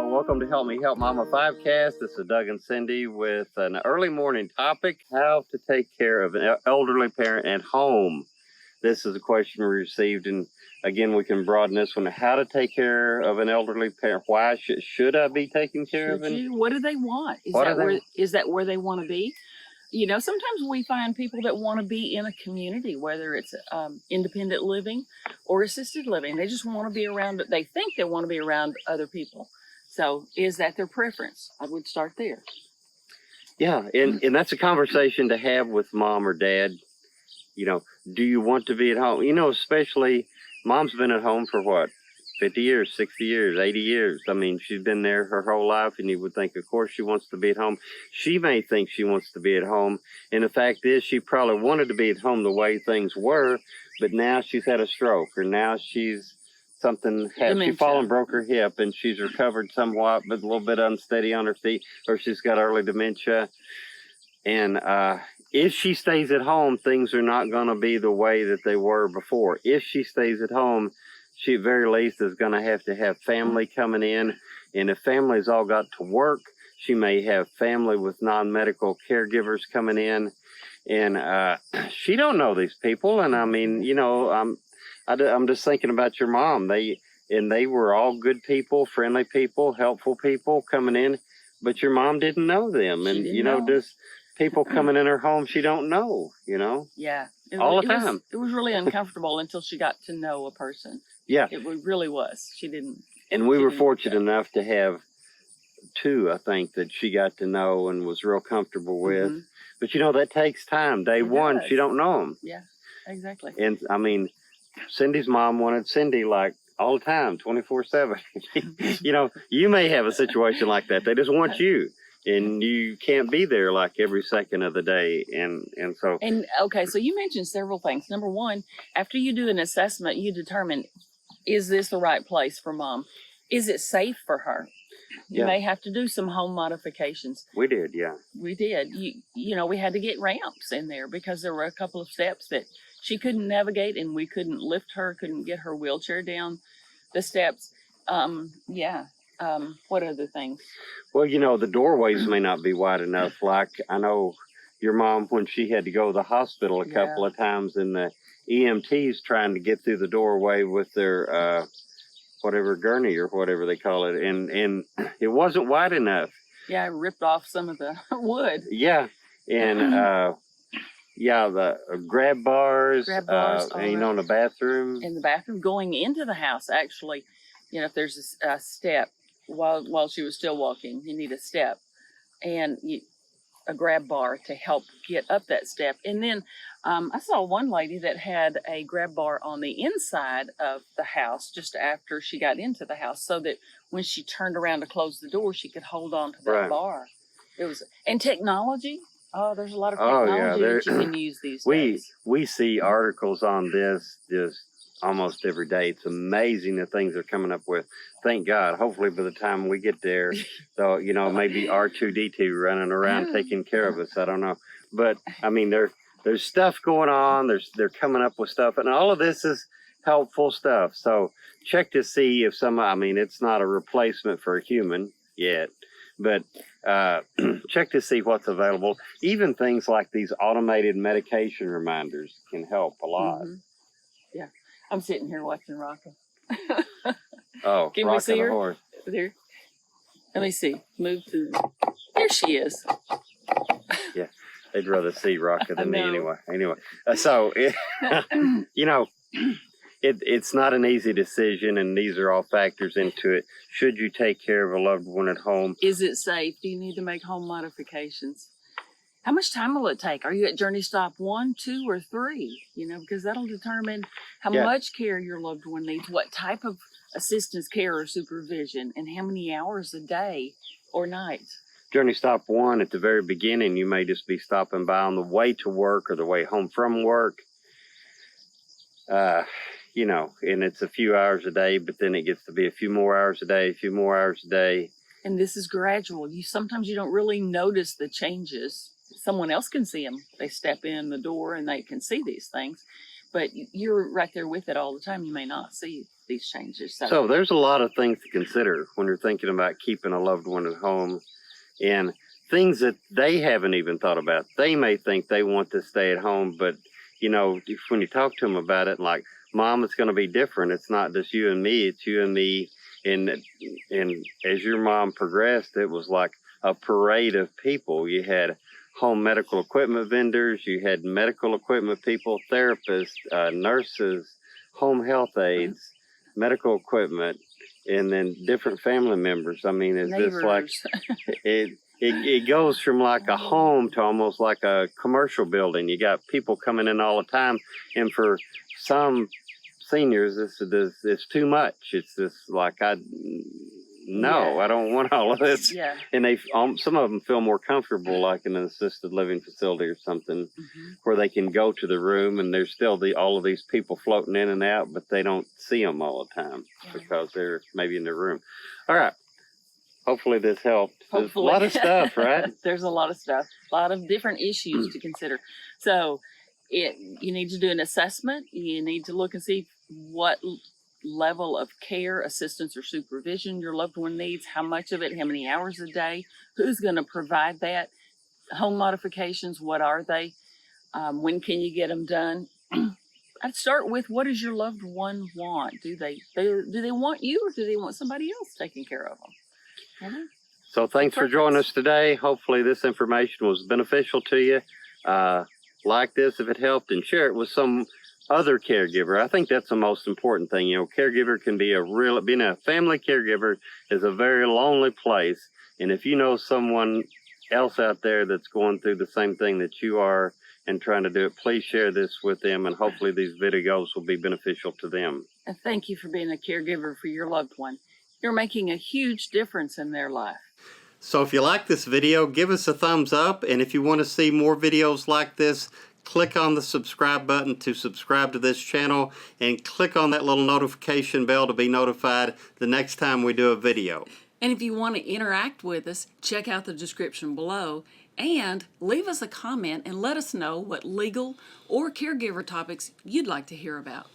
Welcome to Help Me Help Mama 5cast. This is Doug and Cindy with an early morning topic, how to take care of an elderly parent at home. This is a question we received, and again, we can broaden this one. How to take care of an elderly parent. Why should I be taking care of them? What do they want? Is that where they want to be? You know, sometimes we find people that want to be in a community, whether it's independent living or assisted living. They just want to be around, they think they want to be around other people. So is that their preference? I would start there. Yeah, and that's a conversation to have with mom or dad. You know, do you want to be at home? You know, especially mom's been at home for what? 50 years, 60 years, 80 years. I mean, she's been there her whole life, and you would think, of course, she wants to be at home. She may think she wants to be at home, and the fact is she probably wanted to be at home the way things were, but now she's had a stroke, or now she's she fallen, broke her hip, and she's recovered somewhat, but a little bit unsteady on her feet, or she's got early dementia. And if she stays at home, things are not going to be the way that they were before. If she stays at home, she at very least is going to have family coming in. And if family's all got to work, she may have family with non-medical caregivers coming in. And she don't know these people. And I mean, you know, I'm just thinking about your mom. They were all good people, friendly people, helpful people coming in. But your mom didn't know them. And, you know, just people coming in her home she don't know, you know? Yeah. All the time. It was really uncomfortable until she got to know a person. Yeah. It really was. She didn't. And we were fortunate enough to have two, I think, that she got to know and was real comfortable with. Mm-hmm. But, you know, that takes time. Day one, she don't know them. Yeah, exactly. And, I mean, Cindy's mom wanted Cindy, like, all the time, 24/7. You know, you may have a situation like that. They just want you. And you can't be there like every second of the day. And so. And okay, so you mentioned several things. Number one, after you do an assessment, you determine, is this the right place for mom? Is it safe for her? You may have to do some home modifications. We did, yeah. We did. You know, we had to get ramps in there because there were a couple of steps that she couldn't navigate, and we couldn't lift her, couldn't get her wheelchair down the steps. What other things? Well, you know, the doorways may not be wide enough. Like, I know your mom, when she had to go to the hospital a couple of times, and the EMTs trying to get through the doorway with their whatever gurney or whatever they call it, and it wasn't wide enough. Yeah, I ripped off some of the wood. Yeah, and the grab bars, and, you know, in the bathroom. In the bathroom, going into the house, actually, you know, if there's a step while she was still walking, you need a step and a grab bar to help get up that step. And then I saw one lady that had a grab bar on the inside of the house just after she got into the house, so that when she turned around to close the door, she could hold on to that bar. And technology. Oh, there's a lot of technology that you can use these days. We see articles on this just almost every day. It's amazing the things they're coming up with. Thank God. Hopefully by the time we get there, so, you know, maybe R2D2 running around taking care of us. I don't know. But I mean, there's stuff going on. They're coming up with stuff, and all of this is helpful stuff. So check to see if I mean, it's not a replacement for a human yet, but check to see what's available. Even things like these automated medication reminders can help a lot. Mm-hmm. Yeah. I'm sitting here watching Rocco. Oh, can we see her? Horse. There. Let me see. Move to. There she is. Yeah, they'd rather see Rocco than me anyway. Anyway, so you know, it's not an easy decision, and these are all factors into it. Should you take care of a loved one at home? Is it safe? Do you need to make home modifications? How much time will it take? Are you at journey stop 1, 2, or 3? You know, because that'll determine how much care your loved one needs, what type of assistance, care, or supervision, and how many hours a day or night. Journey stop 1, at the very beginning, you may just be stopping by on the way to work or the way home from work. You know, and it's a few hours a day, but then it gets to be a few more hours a day, a few more hours a day. And this is gradual. Sometimes you don't really notice the changes. Someone else can see them. They step in the door and they can see these things. but you're right there with it all the time. You may not see these changes. So there's a lot of things to consider when you're thinking about keeping a loved one at home, and things that they haven't even thought about. They may think they want to stay at home, but you know, when you talk to them about it, like, Mom, it's going to be different. It's not just you and me, it's you and me. And as your mom progressed, it was like a parade of people. You had home medical equipment vendors, you had medical equipment people, therapists, nurses, home health aides, medical equipment, and then different family members. I mean, is this like it goes from like a home to almost like a commercial building. You got people coming in all the time, and for some seniors, it's too much. It's just like, I don't want all of this. Yeah. And some of them feel more comfortable like in an assisted living facility or something, Mm-hmm. where they can go to the room and there's still all of these people floating in and out, but they don't see them all the time because they're maybe in their room. All right. Hopefully this helped. There's a lot of stuff, right? There's a lot of stuff, a lot of different issues to consider. So you need to do an assessment. You need to look and see what level of care, assistance, or supervision your loved one needs, how much of it, how many hours a day, who's going to provide that, home modifications, what are they, when can you get them done. I'd start with, what does your loved one want? Do they want you, or do they want somebody else taking care of them? So thanks for joining us today. Hopefully this information was beneficial to you. Like this if it helped, and share it with some other caregiver. I think that's the most important thing. You know, caregiver can be being a family caregiver is a very lonely place. And if you know someone else out there that's going through the same thing that you are and trying to do it, please share this with them, and hopefully these videos will be beneficial to them. And thank you for being a caregiver for your loved one. You're making a huge difference in their life. So if you like this video, give us a thumbs up, and if you want to see more videos like this, click on the subscribe button to subscribe to this channel, and click on that little notification bell to be notified the next time we do a video. And if you want to interact with us, check out the description below and leave us a comment and let us know what legal or caregiver topics you'd like to hear about.